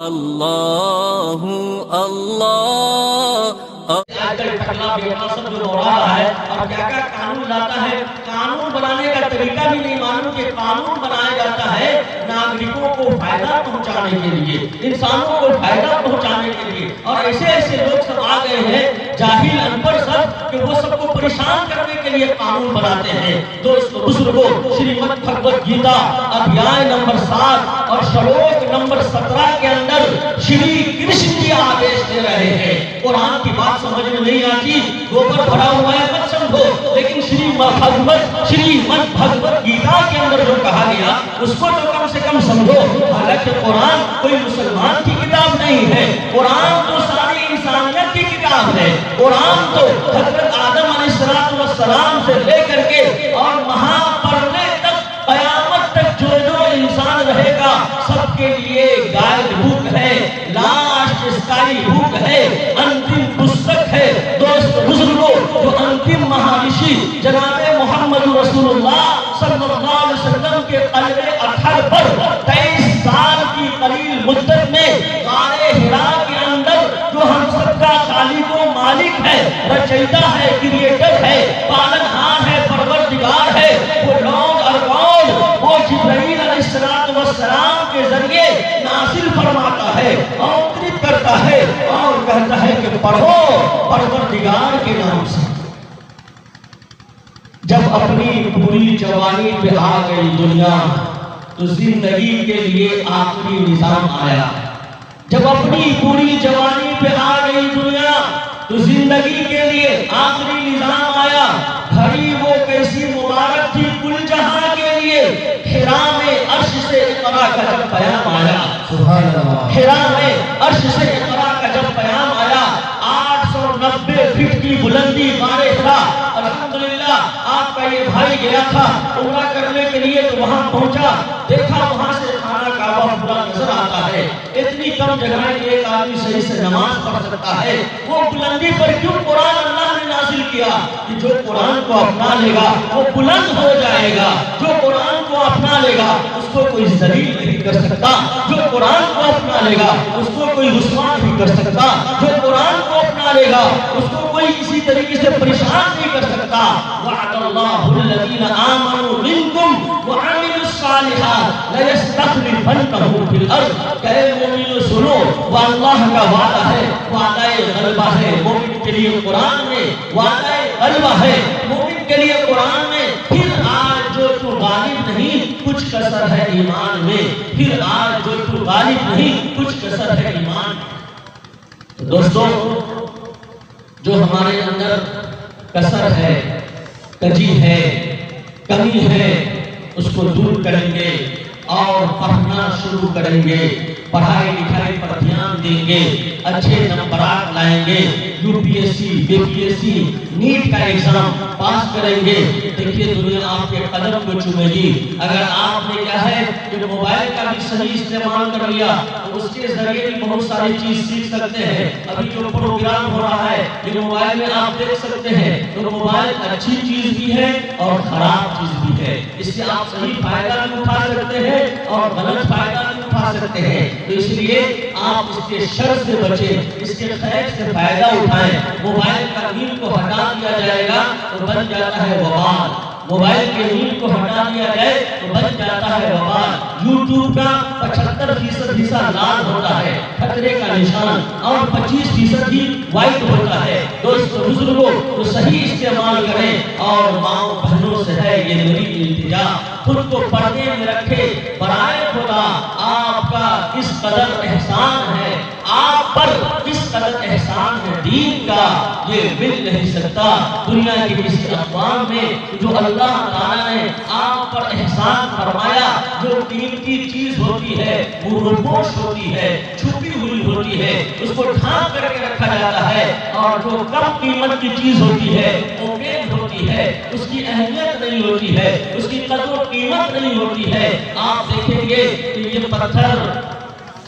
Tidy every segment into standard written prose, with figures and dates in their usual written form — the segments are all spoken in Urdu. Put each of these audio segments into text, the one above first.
اللہ اللہ آج کل ٹکلا بیٹا سب جو دوڑا رہا ہے اور کیا کیا قانون لاتا ہے، قانون بنانے کا طریقہ بھی نہیں معلوم کہ قانون بنایا جاتا ہے ناگرکوں کو فائدہ پہنچانے کے لیے، انسانوں کو فائدہ پہنچانے کے لیے، اور ایسے ایسے لوگ سب آ گئے ہیں جاہل ان پڑھ سب کہ وہ سب کو پریشان کرنے کے لیے قانون بناتے ہیں۔ دوستو بزرگوں، شریمد بھگوت گیتا ادھیائے نمبر 7 اور شلوک نمبر 17 کے اندر شری کرشن جی آدیش دے رہے ہیں۔ قرآن کی بات سمجھ میں نہیں آتی، گوبر بھرا ہوا ہے مت سمجھو، لیکن شریمد بھگوت گیتا کے اندر جو کہا گیا اس کو تو کم سے کم سمجھو۔ حالانکہ قرآن کوئی مسلمان کی کتاب نہیں ہے، قرآن تو ساری انسانیت کی کتاب ہے۔ قرآن تو حضرت آدم علیہ السلام سے لے کر کے اور مہاپرلے تک، قیامت تک جو جو انسان رہے گا سب کے لیے گائیڈ بک ہے، لاسٹ اسکائی بک ہے، انتم پستک ہے۔ دوست بزرگوں، جو انتم مہارشی جناب محمد رسول اللہ صلی اللہ علیہ وسلم کے قلب اطہر پر 23 سال کی قلیل مدت میں غار حرا کے اندر جو ہم سب کا خالق و مالک ہے، رچیتا ہے، کریٹر ہے، پالنہار ہے، پروردگار ہے، وہ لوگ ارکان وہ جبرائیل علیہ السلام کے ذریعے نازل فرماتا ہے، اوترت کرتا ہے اور کہتا ہے کہ پڑھو پروردگار کے نام سے۔ جب اپنی پوری جوانی پہ آ گئی دنیا تو زندگی کے لیے آخری نظام آیا۔ جب اپنی پوری جوانی پہ آ گئی دنیا تو زندگی کے لیے آخری نظام آیا۔ گھڑی وہ کیسی مبارک تھی کل جہاں کے لیے، حرا میں عرش سے اقرا کا جب پیام آیا، سبحان اللہ، حرا میں عرش سے اقرا کا جب پیام آیا، 890 فٹ کی بلندی غار حرا۔ الحمدللہ آپ کا یہ بھائی گیا تھا عمرہ کرنے کے لیے تو وہاں پہنچا، دیکھا وہاں سے خانہ کعبہ پورا نظر آتا ہے۔ اتنی کم جگہ میں ایک آدمی صحیح سے نماز پڑھ سکتا ہے۔ وہ بلندی پر کیوں قرآن اللہ نے نازل کیا کہ جو قرآن کو اپنا لے گا وہ بلند ہو جائے گا، جو قرآن کو اپنا لے گا اس کو کوئی ذلیل نہیں کر سکتا، جو قرآن کو اپنا لے گا اس کو کوئی رسوا نہیں کر سکتا، جو قرآن کو اپنا لے گا اس کو کوئی کسی طریقے سے پریشان نہیں کر سکتا۔ وعد اللہ الذین آمنوا منکم وعملوا الصالحات لَيَسْتَخْلِفَنَّهُمْ فِي الْأَرْضِ۔ کہ مومنو سنو، وہ اللہ کا وعدہ ہے، وعدہ غلبہ ہے مومن کے لیے قرآن میں، وعدہ غلبہ ہے مومن کے لیے قرآن میں۔ پھر آج جو تو غالب نہیں کچھ کسر ہے ایمان میں، پھر آج جو تو غالب نہیں کچھ کسر ہے ایمان میں۔ تو دوستو، جو ہمارے اندر کسر ہے، کجی ہے، کمی ہے، اس کو دور کریں گے اور پڑھنا شروع کریں گے، پڑھائی لکھائی پر دھیان دیں گے، اچھے نمبرات لائیں گے، U P S C, B P S C, NET کا ایگزام پاس کریں گے۔ دیکھیے دنیا آپ کے قدم کو چومے گی۔ اگر آپ نے کیا ہے کہ موبائل کا بھی صحیح استعمال کر لیا تو اس کے ذریعے بھی بہت ساری چیز سیکھ سکتے ہیں۔ ابھی جو پروگرام ہو رہا ہے یہ موبائل میں آپ دیکھ سکتے ہیں، تو موبائل اچھی چیز بھی ہے اور خراب چیز بھی ہے۔ اس سے آپ صحیح فائدہ بھی اٹھا سکتے ہیں اور غلط فائدہ بھی اٹھا سکتے ہیں۔ تو اس لیے آپ اس کے شر سے بچیں، اس کے خیر سے فائدہ اٹھائیں۔ موبائل کا نیل کو ہٹا دیا جائے گا تو بن جاتا ہے وبال، موبائل کے نیل کو ہٹا دیا جائے تو بن جاتا ہے وبال۔ یوٹیوب کا 75% حصہ لال ہوتا ہے، خطرے کا نشان، اور 25% ہی وائٹ ہوتا ہے۔ دوستو بزرگوں، تو صحیح استعمال کریں، اور ماؤں بہنوں سے ہے یہ میری التجا، خود کو پردے میں رکھے۔ برائے خدا آپ کا اس قدر احسان ہے، آپ پر اس قدر احسان ہے دین کا، یہ مل نہیں سکتا دنیا کی کسی اقوام میں۔ جو اللہ تعالیٰ نے آپ پر احسان فرمایا، جو قیمتی چیز ہوتی ہے وہ روپوش ہوتی ہے، چھپی ہوئی ہوتی ہے، اس کو ڈھانپ کر کے رکھا جاتا ہے، اور جو کم قیمت کی چیز ہوتی ہے اوپن ہوتی ہے، اس کی اہمیت نہیں ہوتی ہے، اس کی قدر و قیمت نہیں ہوتی ہے۔ آپ دیکھیں گے کہ یہ پتھر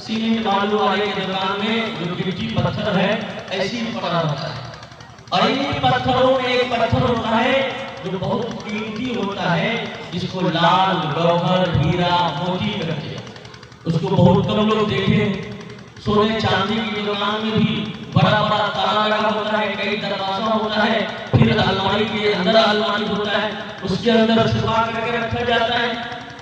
سیمنٹ بالو والے کے دکان میں جو گٹی پتھر ہے ایسی پڑا ہوتا ہے، اور ان پتھروں میں ایک پتھر ہوتا ہے جو بہت قیمتی ہوتا ہے، جس کو لال، گوہر، ہیرا، موتی کہتے ہیں۔ اس کو بہت کم لوگ دیکھیں، سونے چاندی کی دکان میں بھی بڑا بڑا تالا لگا ہوتا ہے، کئی دروازہ ہوتا ہے، پھر الماری کے اندر الماری ہوتا ہے، اس کے اندر چھپا کر کے رکھا جاتا ہے،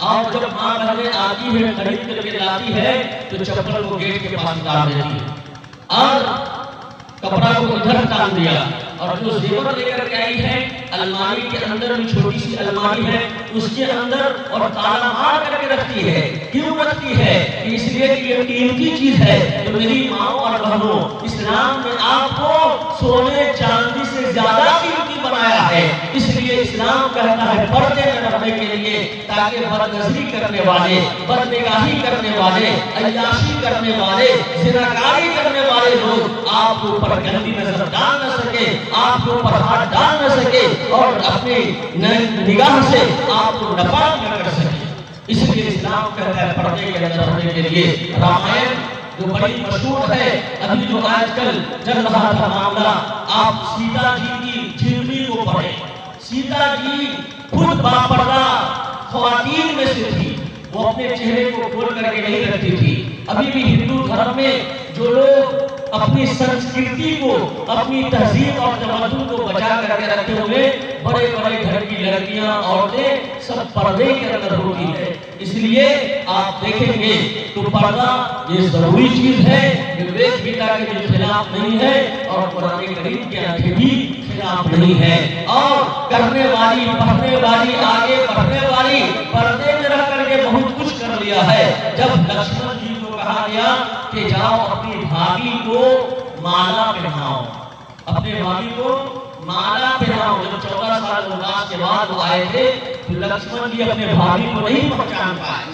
اور جب ماں بہنیں آتی ہے خرید کر کے لاتی ہے تو چپل کو گیٹ کے پاس اتار دیتی ہے اور کپڑا کو ادھر ٹانگ دیا، اور جو زیور لے کر کے آئی ہے الماری کے اندر بھی چھوٹی سی الماری ہے، اس کے اندر اور تالا مار کر کے رکھتی ہے۔ کیوں رکھتی ہے؟ اس لیے کہ یہ قیمتی چیز ہے۔ تو میری ماں اور بہنوں، اسلام نے آپ کو سونے چاندی سے زیادہ قیمتی بنایا ہے، اس لیے اسلام کہتا ہے پردے میں رہنے کے لیے، تاکہ بد نظری کرنے والے، بد نگاہی کرنے والے، عیاشی کرنے والے، زناکاری کرنے والے لوگ آپ کے اوپر گندی نظر ڈال نہ سکے، آپ کے اوپر ہاتھ ڈال نہ سکے اور اپنی نگاہ سے آپ کو ناپاک نہ کر سکے۔ اس لیے اسلام کہتا ہے پردے کے اندر رہنے کے لیے۔ رامائن جو بڑی مشہور ہے، ابھی جو آج کل چل رہا تھا معاملہ، آپ سیتا جی کی جیونی کو پڑھیں۔ سیتا جی خود باپردہ خواتین میں سے تھی، وہ اپنے چہرے کو کھول کر کے نہیں رکھتی تھی۔ ابھی بھی ہندو دھرم میں جو لوگ اپنی سنسکرتی کو، اپنی تہذیب اور تمدن کو بچا کر کے رکھتے ہوئے، بڑے بڑے گھر کی لڑکیاں، عورتیں سب پردے کے اندر ہوتی ہے۔ اس لیے آپ دیکھیں گے تو پردہ یہ ضروری چیز ہے، یہ وید گیتا کے خلاف نہیں ہے اور قرآن کریم کے آگے بھی خلاف نہیں ہے۔ اور کرنے والی، پڑھنے والی، آگے بڑھنے والی پردے میں رہ کر کے بہت کچھ کر لیا ہے۔ جب لکشمن جی کو کہا گیا کہ جاؤ اپنی بھابھی کو مالا پہناؤ، اپنے بھابھی کو مالا پہناؤ، جب 14 سال ونواس کے بعد وہ آئے تھے تو لکشمن جی اپنے بھابھی کو نہیں پہچان پائے،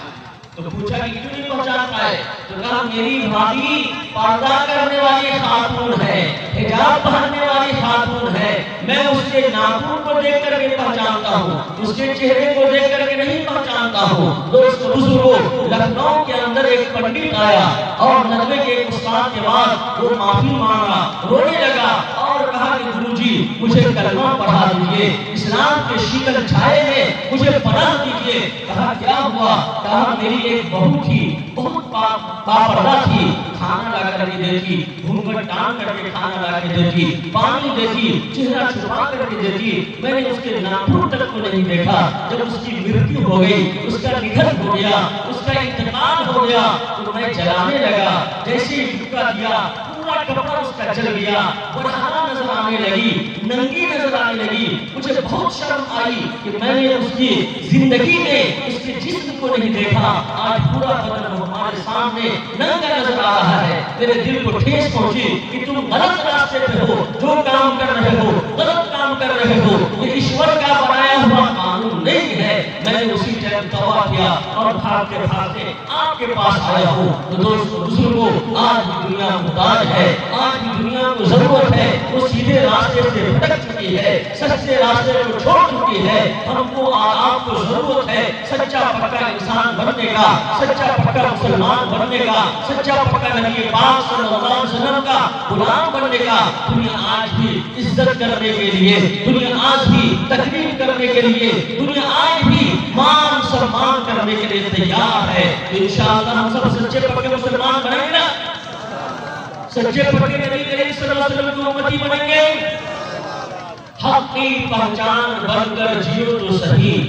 تو پوچھا کہ کیوں نہیں پہچان پائے؟ تو کہا میری بھابھی پردہ کرنے والی خاتون ہے، حجاب پہننے والی خاتون ہے، میں اس کے ناخن کو دیکھ کر کے پہچانتا ہوں، اس کے چہرے کو دیکھ کر کے نہیں پہچانتا ہوں۔ دوست بزرگوں، لکھنؤ کے اندر ایک پنڈت آیا اور ندوے کے ایک استاد کے بعد وہ معافی مانگا، رونے لگا اور کہا کہ گرو جی مجھے کلمہ پڑھا دیجئے، اسلام کے شیکل چھائے میں مجھے پناہ دیجئے۔ کہا کیا ہوا؟ کہا میری ایک بہو تھی، بہت باپردہ تھی، کھانا لا کر کے دیتی، گھونگھٹ ٹانگ کر کے کھانا لا کے دیتی، پانی دیتی، چہرہ چھپا کر کے دیتی، میں نے اس کے ناخن تک کو نہیں دیکھا۔ جب اس کی مرتیو ہو گئی، اس کا نگہت ہو گیا، اس کا انتقال ہو گیا تو میں جلانے لگا، جیسے ہی ڈھکا دیا پورا کپڑا اس کا جل گیا، برہنہ نظر آنے لگی، ننگی نظر آنے لگی۔ مجھے بہت شرم آئی کہ میں نے اس کی زندگی میں اس کے جسم کو نہیں دیکھا، آج پورا بدن ہمارے سامنے ننگا نظر آ رہا ہے۔ میرے دل کو ٹھیس پہنچی کہ تم غلط راستے پہ ہو، جو کام کر رہے ہو غلط کام کر رہے ہو، یہ ایشور کا بنایا ہوا قانون نہیں ہے۔ میں نے اسی ٹائم توبہ کیا اور بھاگتے بھاگتے آپ کے پاس آیا ہوں۔ تو دوستو بزرگوں، آج بھی دنیا محتاج ہے، آج بھی دنیا کو ضرورت ہے، وہ سیدھے راستے سے بھٹک چکی ہے، سچے راستے کو چھوڑ چکی ہے۔ ہم کو اور آپ کو ضرورت ہے سچا پکا انسان بننے کا، سچا پکا مسلمان بننے کا، سچا پکا نبی پاک صلی اللہ علیہ وسلم کا غلام بننے کا۔ دنیا آج بھی عزت کرنے کے لیے، دنیا آج بھی تکریم کرنے کے لیے، دنیا آج بھی مان سمان کرنے کے لیے تیار ہے۔ انشاءاللہ ہم سب سچے پکے مسلمان بنیں گے نا، سچے پکے نبی کریم صلی اللہ علیہ وسلم کی امتی بنیں گے۔ حق کی پہچان بن کر جیو تو صحیح،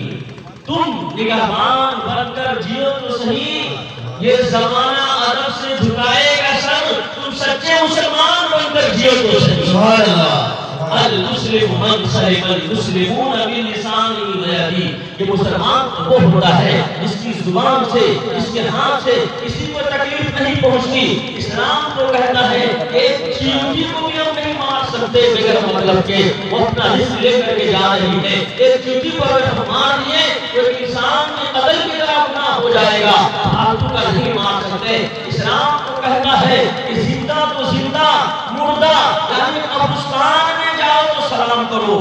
تم نگہبان بن کر جیو تو صحیح، یہ زمانہ ادب سے جھکائے گا سر، تم سچے مسلمان بن کر جیو تو صحیح۔ سبحان اللہ۔ المسلم من سلم المسلمون بلسانه ويده، یہ مسلمان وہ ہوتا ہے جس کی زبان سے، جس کے ہاتھ سے کسی کو تکلیف نہیں پہنچتی۔ اسلام تو کہتا ہے ایک چیونٹی کو بھی ہم نہیں مار سکتے بغیر مطلب کے، وہ اپنا حصہ لے کر کے جا رہی ہے۔ ایک چیونٹی کو اگر ہم مار دیے تو ایک انسان کے قتل کی طرح گناہ ہو جائے گا، فالتو کا نہیں مار سکتے۔ اسلام تو کہتا ہے کہ زندہ تو زندہ، مردہ یعنی قبرستان میں جاؤ تو سلام کرو،